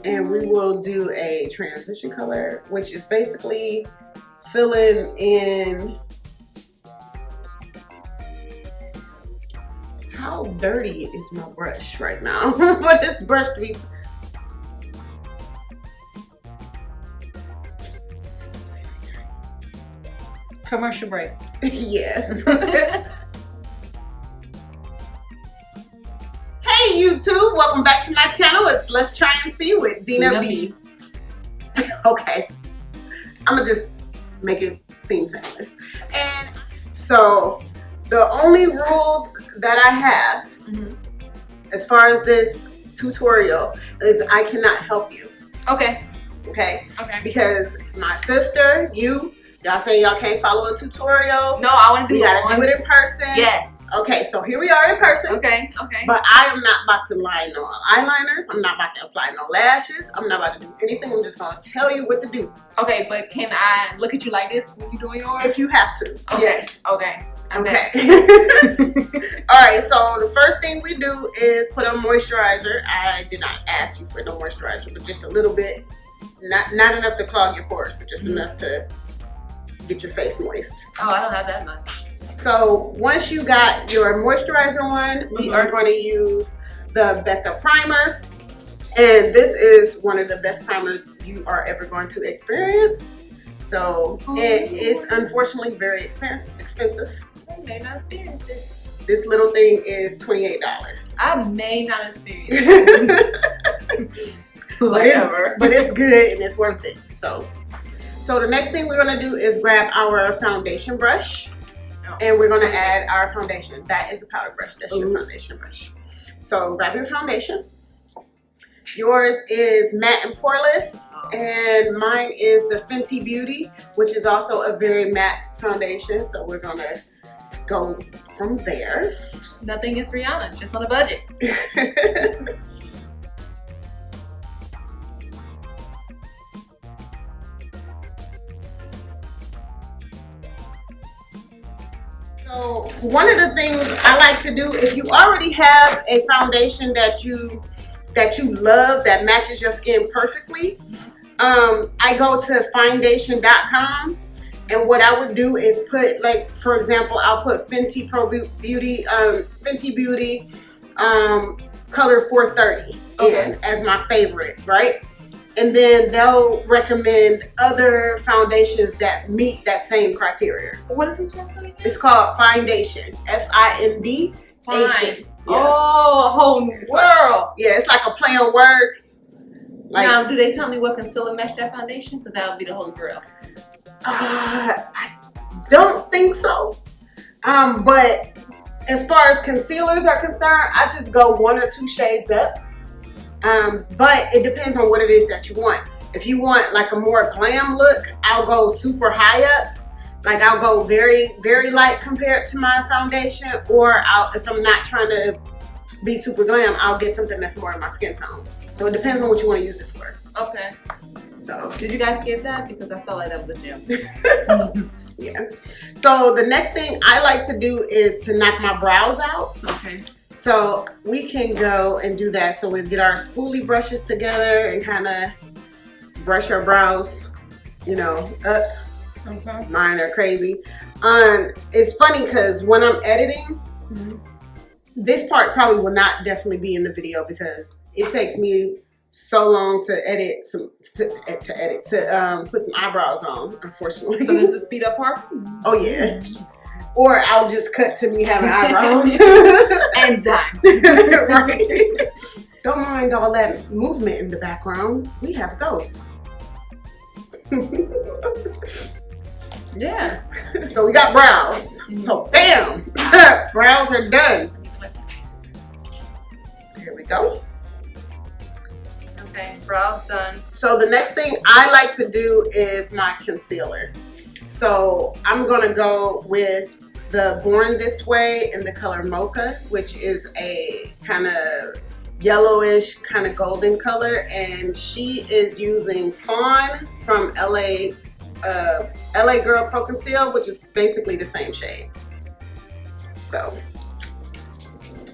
And we will do a transition color, which is basically filling in. How dirty is my brush right now? For this brush to be. Commercial break. Yeah. Hey YouTube, welcome back to my channel. It's Let's Try and See with Dina B. Okay, I'm gonna just make it seem seamless. And so the only rules that I have as far as this tutorial is I cannot help you. Okay. Okay? Okay. Because my sister, y'all say y'all can't follow a tutorial. No, I want to do it. You gotta do it in person. Yes. Okay, so here we are in person. Okay, okay. But I am not about to line no eyeliners. I'm not about to apply no lashes. I'm not about to do anything. I'm just gonna tell you what to do. Okay, but can I look at you like this when you're doing yours? If you have to. Okay. Yes. Okay. Okay. All right, so the first thing we do is put on moisturizer. I did not ask you for no moisturizer, but just a little bit. Not enough to clog your pores, but just enough to get your face moist. Oh, I don't have that much. So once you got your moisturizer on, we are going to use the Becca primer. And this is one of the best primers you are ever going to experience. So it is unfortunately very expensive. I may not experience it. This little thing is $28. I may not experience it. Whatever. But it's good and it's worth it. So the next thing we're going to do is grab our foundation brush. And we're gonna add our foundation. That is a powder brush. That's your foundation brush. So grab your foundation. Yours is matte and poreless, and mine is the Fenty Beauty, which is also a very matte foundation. So we're gonna go from there. Nothing is Rihanna, just on a budget. So one of the things I like to do, if you already have a foundation that you love that matches your skin perfectly, I go to foundation.com, and what I would do is put, like, for example, I'll put Fenty Beauty color 430 in as my favorite, right? And then they'll recommend other foundations that meet that same criteria. What is this website? It's called Foundation. F-I-N-D. Fine. Yeah. Oh, a whole world. It's like a play on words. Like, now, do they tell me what concealer match that foundation? Because that would be the holy grail. I don't think so. But as far as concealers are concerned, I just go 1 or 2 shades up. But it depends on what it is that you want. If you want like a more glam look, I'll go super high up. Like I'll go very, very light compared to my foundation. Or if I'm not trying to be super glam, I'll get something that's more in my skin tone. So it depends on what you want to use it for. Okay. So did you guys get that? Because I felt like that was a gem. Yeah. So the next thing I like to do is to knock my brows out. Okay. So we can go and do that. So we get our spoolie brushes together and kind of brush our brows, up. Okay. Mine are crazy. It's funny because when I'm editing, this part probably will not definitely be in the video because it takes me so long to edit to put some eyebrows on, unfortunately. So this is the speed up part? Oh yeah. Or I'll just cut to me having eyebrows. And done. Right. Don't mind all that movement in the background. We have ghosts. Yeah. So we got brows. So bam! Brows are done. Here we go. Okay, brows done. So the next thing I like to do is my concealer. So I'm gonna go with the Born This Way in the color Mocha, which is a kind of yellowish, kind of golden color, and she is using Fawn from LA Girl Pro Conceal, which is basically the same shade. So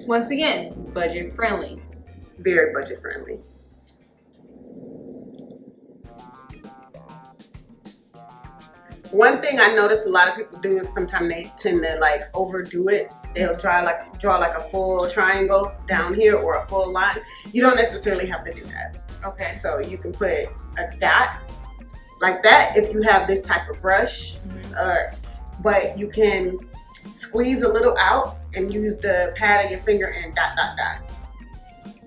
once again, budget friendly. Very budget friendly. one thing I noticed a lot of people do is sometimes they tend to like overdo it. They'll draw like a full triangle down here or a full line. You don't necessarily have to do that. Okay. So you can put a dot like that if you have this type of brush, but you can squeeze a little out and use the pad of your finger and dot, dot, dot.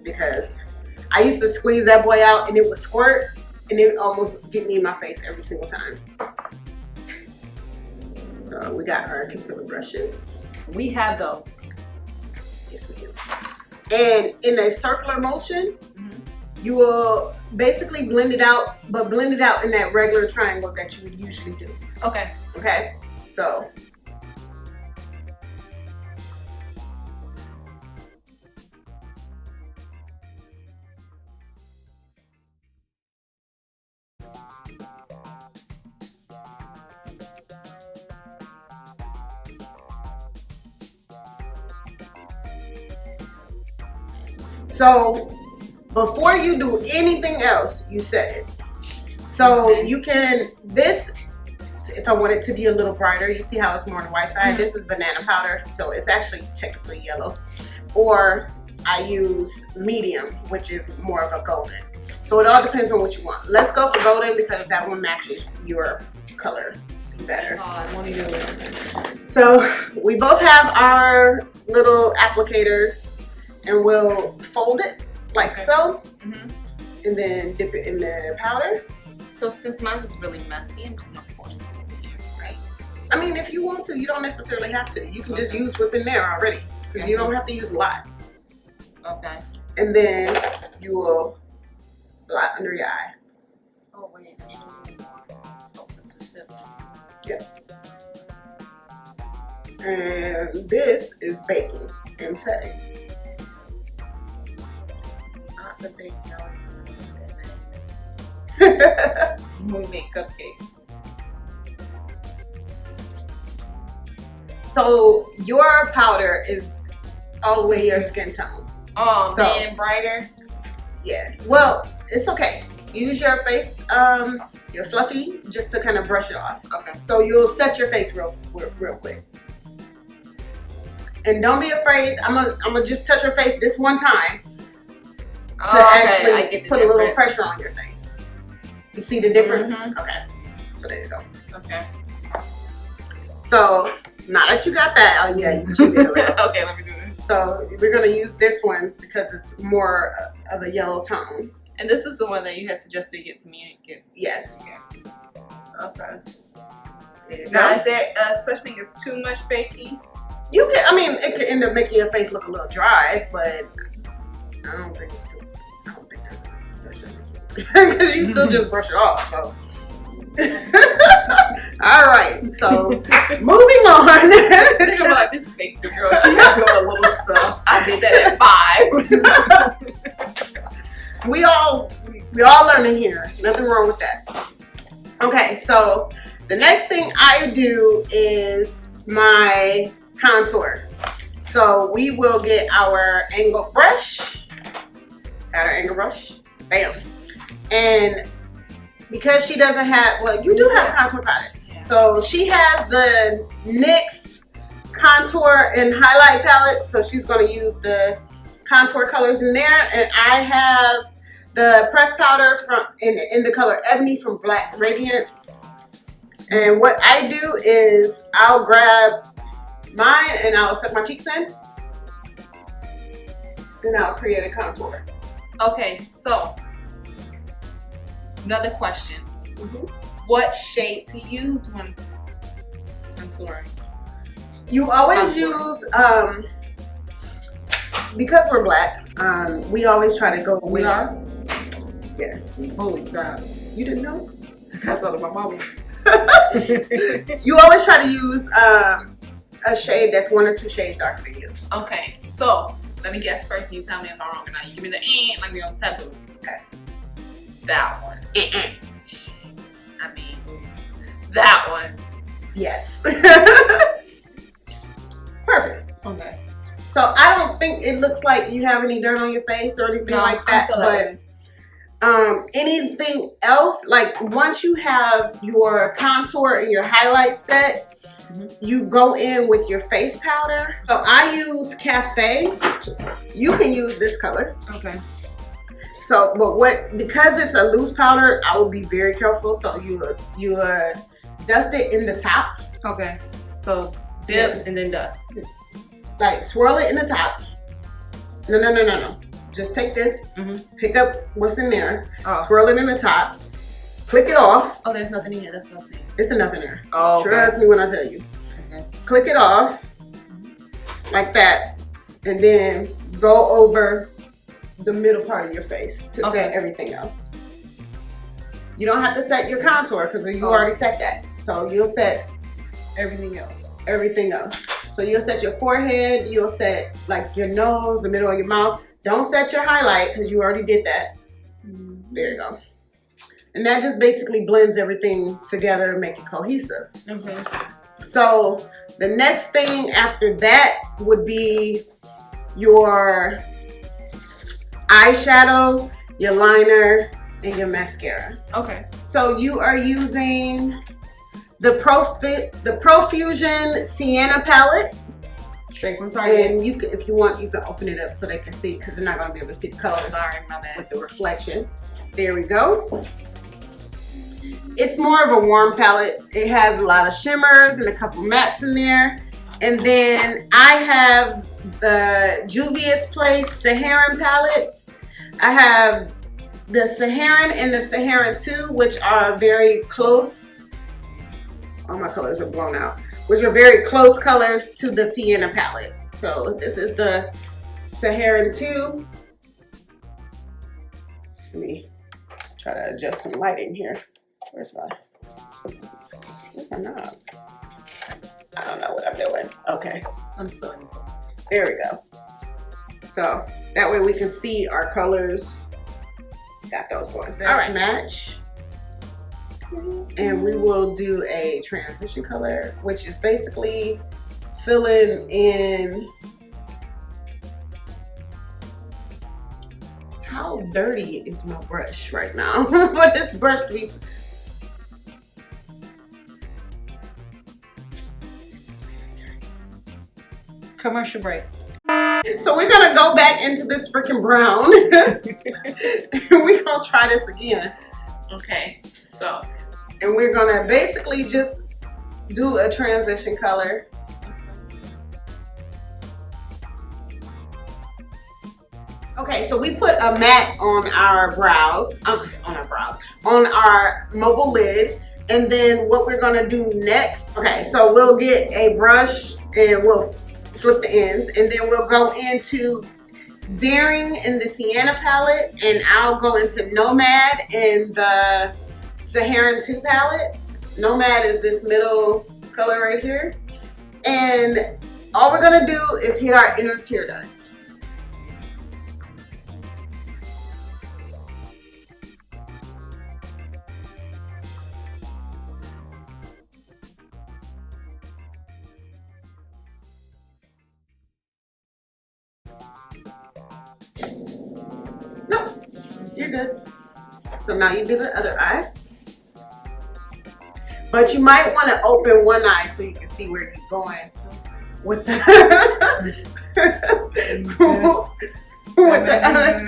Because I used to squeeze that boy out and it would squirt and it would almost get me in my face every single time. So we got our concealer brushes. We have those. Yes, we do. And in a circular motion, you will basically blend it out, but blend it out in that regular triangle that you would usually do. Okay. Okay? So. So before you do anything else, you set it. So you can, this, if I want it to be a little brighter, you see how it's more on the white side? This is banana powder, so it's actually technically yellow. Or I use medium, which is more of a golden. So it all depends on what you want. Let's go for golden because that one matches your color better. I want to do it. So we both have our little applicators. And we'll fold it like so, and then dip it in the powder. So since mine is really messy, I'm just gonna force it over here, right? I mean, if you want to, you don't necessarily have to. You can just use what's in there already, because you don't have to use a lot. Okay. And then you will blot under your eye. Oh wait. Yep. And this is baking and setting. The big we make cupcakes. So your powder is all the way your skin tone. Oh, so, man, brighter. Yeah. Well, it's okay. Use your face, your fluffy, just to kind of brush it off. Okay. So you'll set your face real quick. And don't be afraid. I'm gonna just touch your face this one time. To actually put a little pressure on your face. You see the difference? Okay. So there you go. Okay. So now that you got that, oh yeah, you cheated a little. Okay, let me do this. So we're gonna use this one because it's more of a yellow tone. And this is the one that you had suggested to get to me and get. Yes. Okay. There you Now, go. is there such thing as too much baking? You can. I mean, it could end up making your face look a little dry, but I don't think it's too. I don't think that's such a because you still just brush it off. So. All right. So moving on. Think about this basic girl. She had to do a little stuff. I did that at 5. we all learning here. Nothing wrong with that. Okay. So the next thing I do is my contour. So we will get our angled brush. Got our angled brush. Bam. And because she doesn't have, well, you do have contour palette. Yeah. So she has the NYX contour and highlight palette. So she's going to use the contour colors in there. And I have the pressed powder from in the color Ebony from Black Radiance. And what I do is I'll grab mine and I'll set my cheeks in. And I'll create a contour. Okay, so another question. What shade to use when contouring? You always use, because we're black, we always try to go with. We are? Yeah. Holy crap. You didn't know? I thought of my mama. You always try to use a shade that's 1 or 2 shades darker than you. Okay, so let me guess first and you tell me if I'm wrong or not. You give me the like we on taboo. Okay. That one. I mean, that one. Yes. Perfect. Okay. So I don't think it looks like you have any dirt on your face or anything like that, Anything else, like once you have your contour and your highlight set, you go in with your face powder. So I use Cafe. You can use this color. Okay. So, but because it's a loose powder, I will be very careful. So you dust it in the top. Okay. So dip and then dust. Like swirl it in the top. No. Just take this, pick up what's in there, swirl it in the top, click it off. Oh, there's nothing in here. That's what I'm saying. It's enough in there. Oh, okay. Trust me when I tell you. Okay. Click it off like that, and then go over the middle part of your face to set everything else. You don't have to set your contour because you already set that. So you'll set everything else. So you'll set your forehead, you'll set like your nose, the middle of your mouth. Don't set your highlight because you already did that. There you go. And that just basically blends everything together and make it cohesive. Okay. So the next thing after that would be your eyeshadow, your liner, and your mascara. Okay. So you are using the Profusion Sienna palette. Straight from Target. And you can, if you want, you can open it up so they can see, because they're not going to be able to see the colors. Sorry, my bad. With the reflection. There we go. It's more of a warm palette. It has a lot of shimmers and a couple mattes in there. And then I have the Juvias Place Saharan palette. I have the Saharan and the Saharan 2, which are very close. All my colors are blown out. Which are very close colors to the Sienna palette. So this is the Saharan 2. Let me try to adjust some lighting here. Where's my knob? I don't know what I'm doing. Okay. I'm sorry. There we go. So that way we can see our colors. Got those going. All right, match. And we will do a transition color, which is basically filling in. How dirty is my brush right now? For this brush to be. Commercial break. So we're gonna go back into this freaking brown. And we're gonna try this again. Okay, so. And we're gonna basically just do a transition color. Okay, so we put a matte on our brows, on our mobile lid. And then what we're gonna do next, okay, so we'll get a brush and we'll flip the ends, and then we'll go into Daring in the Sienna palette, and I'll go into Nomad in the Saharan 2 palette. Nomad is this middle color right here. And all we're gonna do is hit our inner tear duct. No, you're good. So now you do the other eye. But you might want to open one eye so you can see where you're going with the with the other.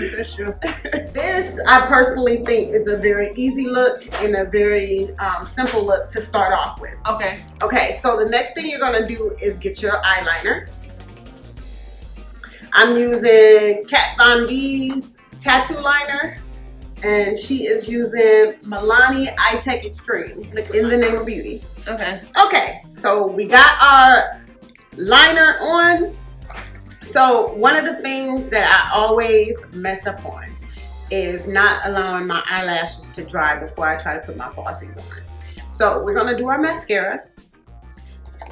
This I personally think is a very easy look and a very simple look to start off with. Okay. Okay, so the next thing you're gonna do is get your eyeliner. I'm using Kat Von D's tattoo liner, and she is using Milani Eye Tech Extreme in the name of beauty. Okay. Okay, so we got our liner on. So one of the things that I always mess up on is not allowing my eyelashes to dry before I try to put my falsies on. So we're gonna do our mascara.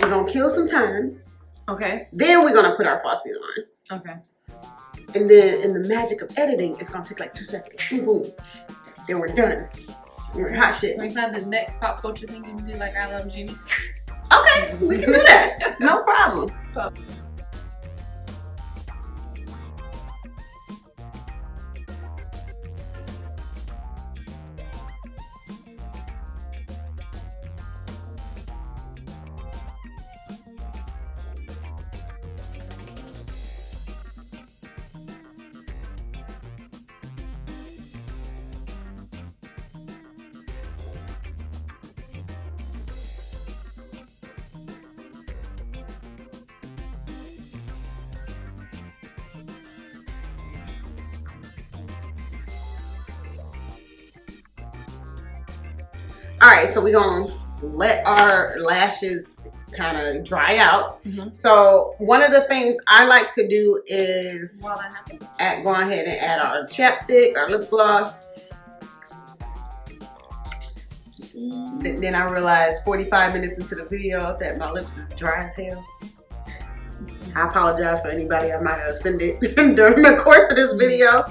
We're gonna kill some time. Okay. Then we're gonna put our falsies on. Okay. And then in the magic of editing, it's gonna take like 2 seconds. Boom, boom. Then we're done. We're hot shit. Can we find the next pop culture thing you can do like I Love Jimmy? Okay, we can do that. No problem. All right, so we're gonna let our lashes kind of dry out. So one of the things I like to do is While that happens, go ahead and add our chapstick, our lip gloss. Then I realized 45 minutes into the video that my lips is dry as hell. I apologize for anybody I might have offended during the course of this video.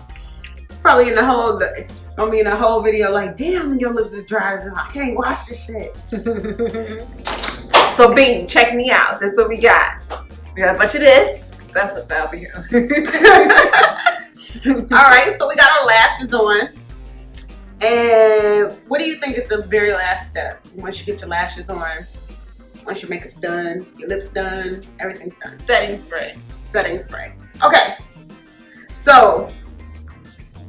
Probably in the whole, it's gonna be in the whole video like, damn, your lips is dry as hell. I can't wash this shit. so Bing, check me out. That's what we got. We got a bunch of this. That's what that'll be. All right, so we got our lashes on. And what do you think is the very last step? Once you get your lashes on, once your makeup's done, your lips done, everything's done. Setting spray. Setting spray. Okay. So,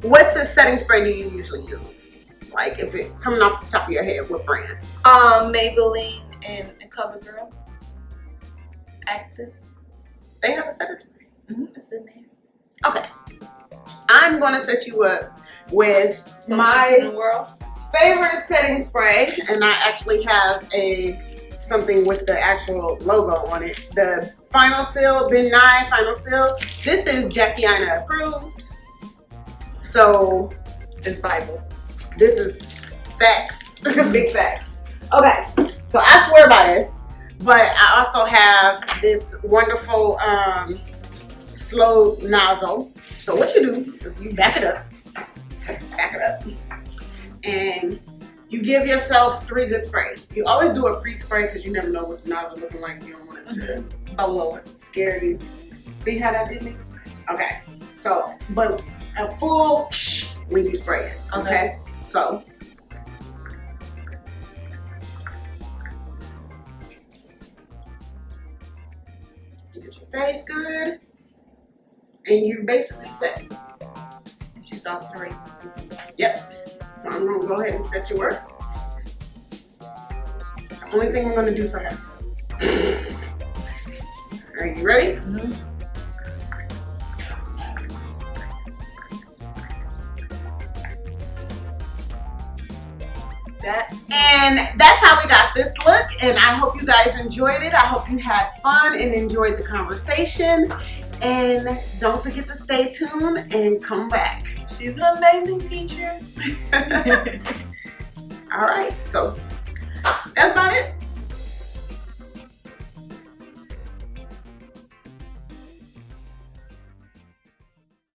what's the setting spray do you usually use? Like, if it coming off the top of your head, what brand? Maybelline and CoverGirl. Active. They have a setting spray. It's in there. Okay. I'm gonna set you up with In my the world. favorite setting spray, and I actually have something with the actual logo on it. The Final Seal, Ben Nye Final Seal. This is Jackie Aina approved. So It's Bible. this is facts, big facts. Okay, so I swear by this, but I also have this wonderful slow nozzle. So what you do is you back it up, and you give yourself 3 good sprays. You always do a pre-spray because you never know what the nozzle looking like. You don't want it to Below it. scare you. See how that did me? Okay, so, but a full when you spray it, okay? So, get your face good, and you basically set. She's off the races. Yep. So I'm gonna go ahead and set yours. It's the only thing I'm gonna do for her. Are you ready? And that's how we got this look, and I hope you guys enjoyed it. I hope you had fun and enjoyed the conversation, and don't forget to stay tuned and come back. She's an amazing teacher. All right, so that's about it.